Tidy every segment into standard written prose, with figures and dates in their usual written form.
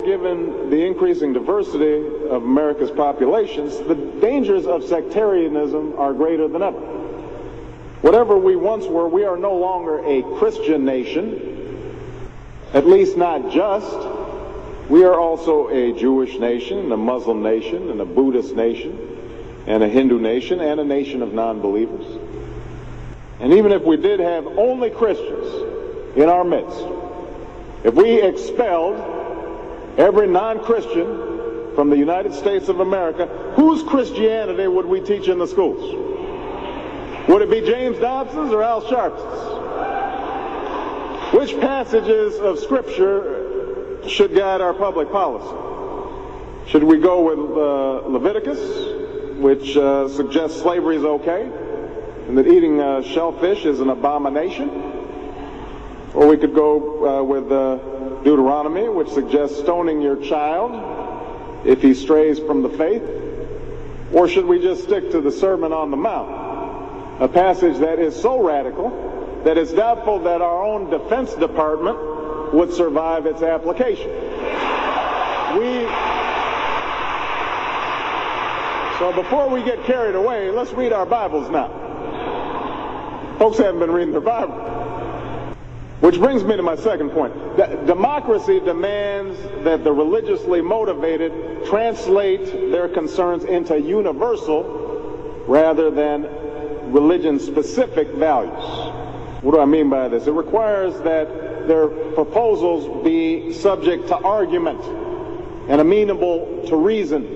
given the increasing diversity of America's populations, the dangers of sectarianism are greater than ever. Whatever we once were, we are no longer a Christian nation, at least not just. We are also a Jewish nation, and a Muslim nation, and a Buddhist nation, and a Hindu nation, and a nation of non-believers. And even if we did have only Christians in our midst, if we expelled every non-Christian from the United States of America, whose Christianity would we teach in the schools? Would it be James Dobson's or Al Sharpton's? Which passages of Scripture should guide our public policy? Should we go with Leviticus, which suggests slavery is okay, and that eating shellfish is an abomination? Or we could go with Deuteronomy, which suggests stoning your child if he strays from the faith? Or should we just stick to the Sermon on the Mount, a passage that is so radical that it's doubtful that our own Defense Department would survive its application? So before we get carried away, let's read our Bibles now. Folks haven't been reading their Bible. Which brings me to my second point. Democracy demands that the religiously motivated translate their concerns into universal rather than religion-specific values. What do I mean by this? It requires that their proposals be subject to argument and amenable to reason.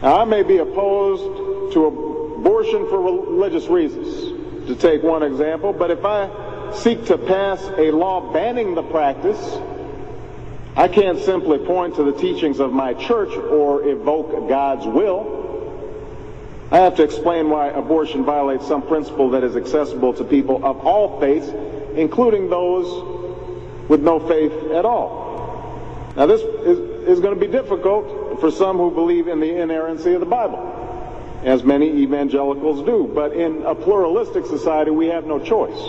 Now, I may be opposed to abortion for religious reasons, to take one example, but if I seek to pass a law banning the practice, I can't simply point to the teachings of my church or evoke God's will. I have to explain why abortion violates some principle that is accessible to people of all faiths, including those with no faith at all. Now, this is going to be difficult for some who believe in the inerrancy of the Bible, as many evangelicals do. But in a pluralistic society, we have no choice.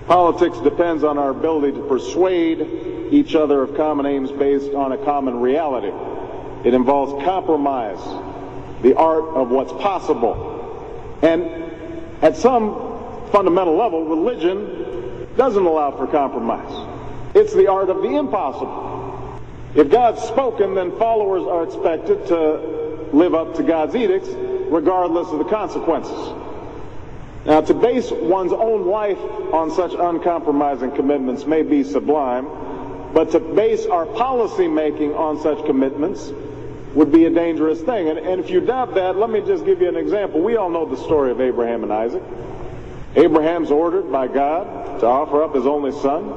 Politics depends on our ability to persuade each other of common aims based on a common reality. It involves compromise, the art of what's possible. And at some fundamental level, religion doesn't allow for compromise. It's the art of the impossible. If God's spoken, then followers are expected to live up to God's edicts, regardless of the consequences. Now, to base one's own life on such uncompromising commitments may be sublime, but to base our policy making on such commitments would be a dangerous thing. And if you doubt that, let me just give you an example. We all know the story of Abraham and Isaac. Abraham's ordered by God to offer up his only son.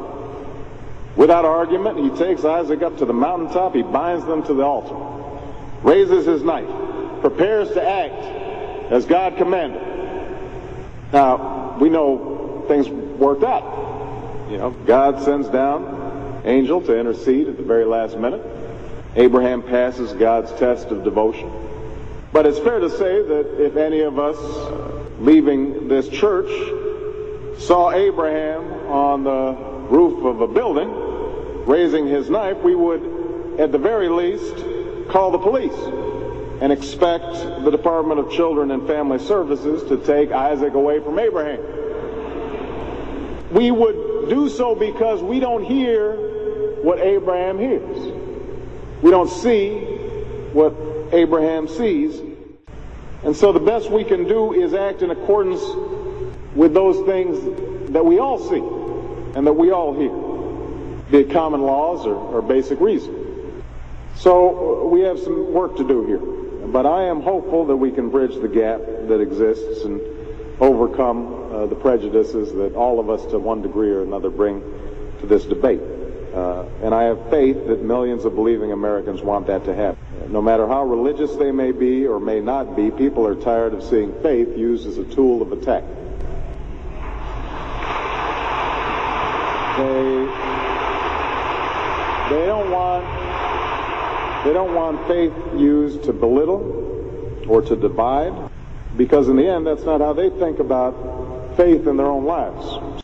Without argument, he takes Isaac up to the mountaintop, he binds them to the altar, raises his knife, prepares to act as God commanded. Now, we know things worked out. You know, God sends down an angel to intercede at the very last minute. Abraham passes God's test of devotion. But it's fair to say that if any of us leaving this church saw Abraham on the roof of a building raising his knife, we would at the very least call the police and expect the Department of Children and Family Services to take Isaac away from Abraham. We would do so because we don't hear what Abraham hears. We don't see what Abraham sees. And so the best we can do is act in accordance with those things that we all see and that we all hear, be it common laws or basic reason. So we have some work to do here. But I am hopeful that we can bridge the gap that exists and overcome the prejudices that all of us to one degree or another bring to this debate. And I have faith that millions of believing Americans want that to happen. No matter how religious they may be or may not be, people are tired of seeing faith used as a tool of attack. They don't want faith used to belittle or to divide, because in the end, that's not how they think about faith in their own lives.